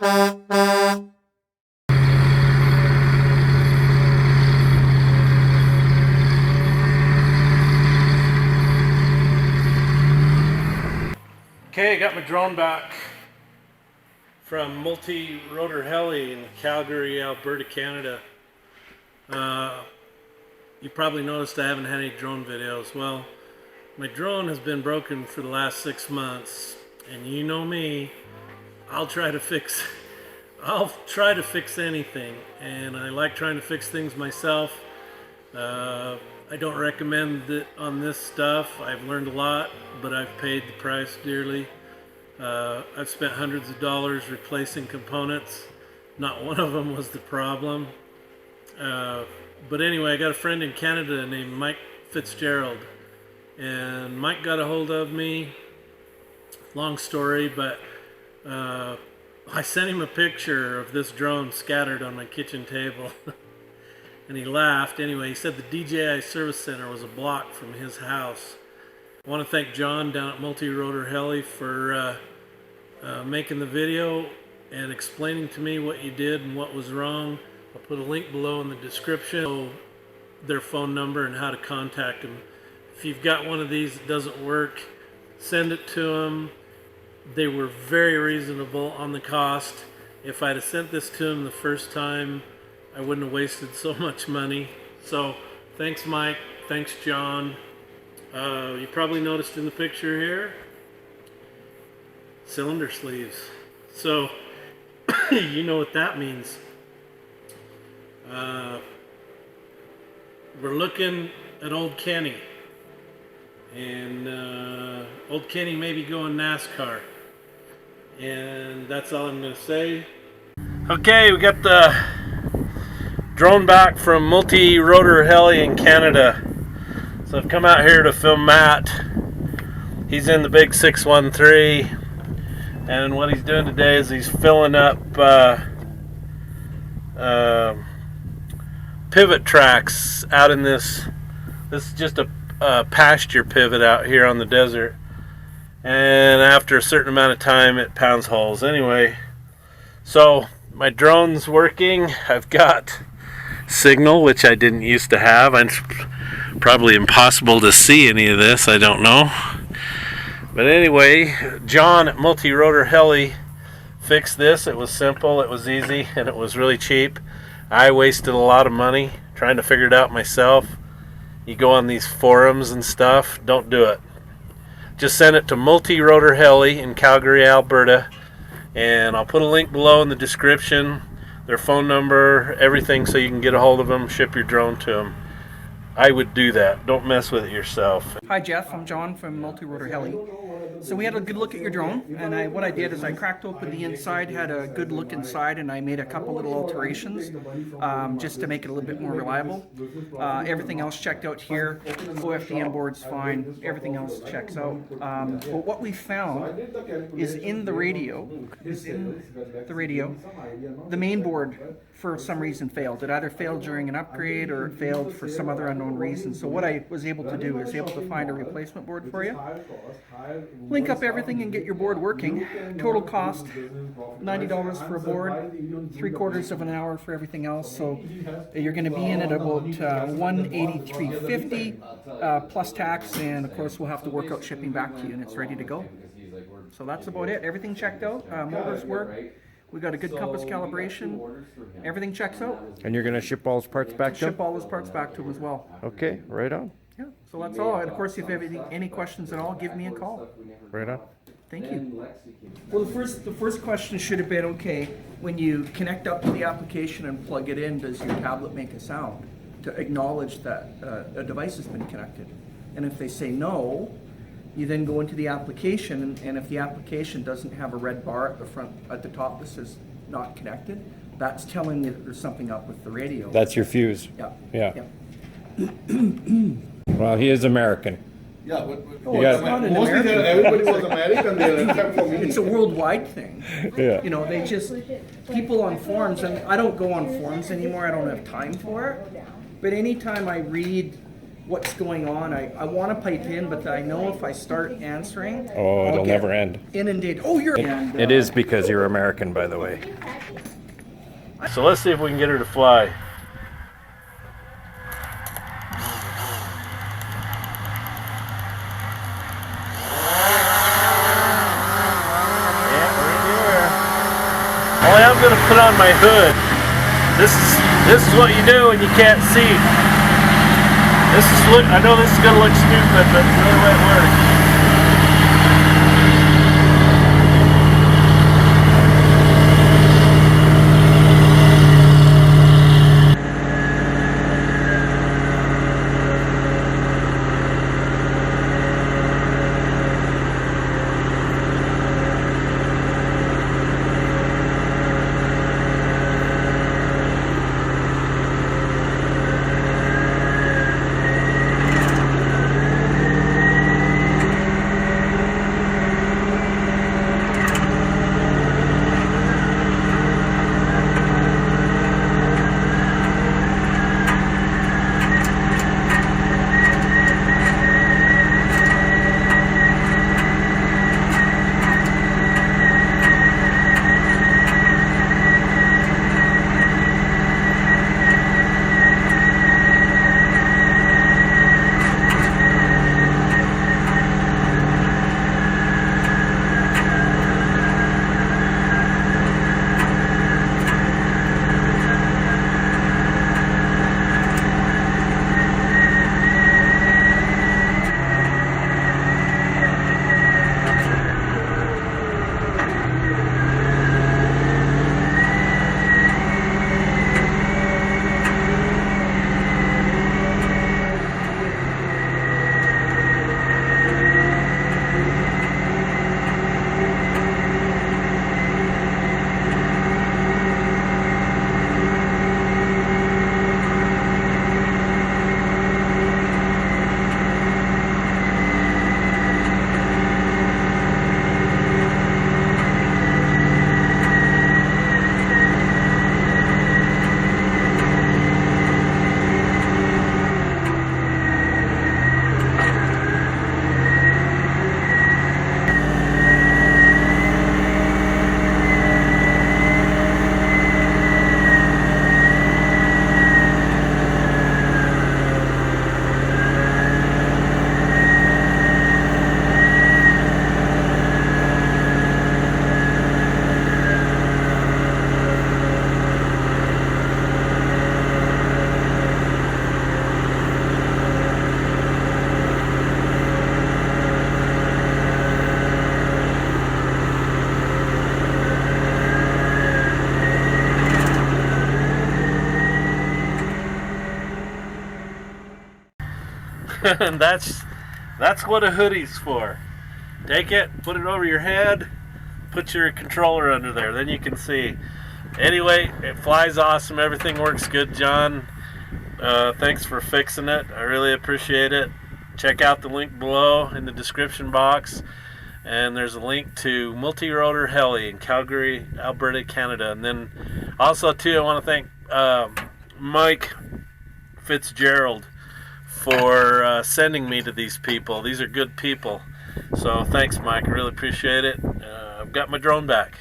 Okay, I got my drone back from Rotor Heli in Calgary, Alberta, Canada. You probably noticed I haven't had any drone videos. Well, my drone has been broken for the last 6 months, and you know me, I'll try to fix anything, and I like trying to fix things myself. I don't recommend it on this stuff. I've learned a lot, but I've paid the price dearly. I've spent hundreds of dollars replacing components. Not one of them was the problem. But anyway, I got a friend in Canada named Mike Fitzgerald, and Mike got a hold of me. Long story, but I sent him a picture of this drone scattered on my kitchen table. And he laughed. Anyway, he said the DJI Service Center was a block from his house. I want to thank John down at Rotor Heli for making the video and explaining to me what you did and what was wrong. I'll put a link below in the description, their phone number and how to contact them. If you've got one of these that doesn't work, send it to them. They were very reasonable on the cost. If I'd have sent this to them the first time, I wouldn't have wasted so much money. So thanks Mike, thanks John. You probably noticed in the picture here, cylinder sleeves. So you know what that means. We're looking at old Kenny, and old Kenny may be going NASCAR, and that's all I'm going to say. Okay, we got the drone back from Rotor Heli in Canada. So I've come out here to film Matt. He's in the big 613, and what he's doing today is he's filling up pivot tracks out in this is just a pasture pivot out here on the desert, and after a certain amount of time it pounds holes. Anyway, so my drone's working. I've got signal, which I didn't used to have. It's probably impossible to see any of this, I don't know. But anyway, John at Rotor Heli fixed this. It was simple, it was easy, and it was really cheap. I wasted a lot of money trying to figure it out myself. You go on these forums and stuff, don't do it. Just send it to Rotor Heli in Calgary, Alberta, and I'll put a link below in the description, their phone number, everything, so you can get a hold of them, ship your drone to them. I would do that. Don't mess with it yourself. Hi Jeff, I'm John from Rotor Heli. So we had a good look at your drone, and what I did is I cracked open the inside, had a good look inside, and I made a couple little alterations just to make it a little bit more reliable. Everything else checked out here. OFDM board's fine. Everything else checks out. But what we found is in the radio, the main board for some reason failed. It either failed during an upgrade or it failed for some other unknown reason. So what I was able to do is able to find a replacement board for you, link up everything and get your board working. Total cost $90 for a board, 3/4 of an hour for everything else. So you're going to be in at about $183.50 plus tax, and of course we'll have to work out shipping back to you, and it's ready to go. So that's about it. Everything checked out. Motors work. We got a good compass calibration. Everything checks out. And you're going to ship all his parts back to him? Ship all his parts back to him as well. Okay, right on. Yeah, so that's all. And of course, if you have any questions at all, give me a call. Right on. Thank you. Well, the first question should have been, okay, when you connect up to the application and plug it in, does your tablet make a sound to acknowledge that a device has been connected? And if they say no, you then go into the application, and if the application doesn't have a red bar at the top that says not connected, that's telling you that there's something up with the radio. That's your fuse. Yeah. Yeah. Well, he is American. Yeah, but it's not an mostly American. everybody was American there except for me. It's a worldwide thing. Yeah. You know, they just, people on forums, and I don't go on forums anymore, I don't have time for it, but anytime I read what's going on. I want to pipe in, but I know if I start answering, Oh, I'll it'll get never end. inundated. Oh, you're. And, It is because you're American, by the way. So let's see if we can get her to fly. Only I'm going to put on my hood. This is what you do when you can't see. I know this is going to look stupid, but it's really the way it works. And that's what a hoodie's for. Take it, put it over your head, put your controller under there, then you can see. Anyway, it flies awesome, everything works good, John. Thanks for fixing it, I really appreciate it. Check out the link below in the description box, and there's a link to Rotor Heli in Calgary, Alberta, Canada. And then also too, I want to thank Mike Fitzgerald for sending me to these people. These are good people. So thanks, Mike. I really appreciate it. I've got my drone back.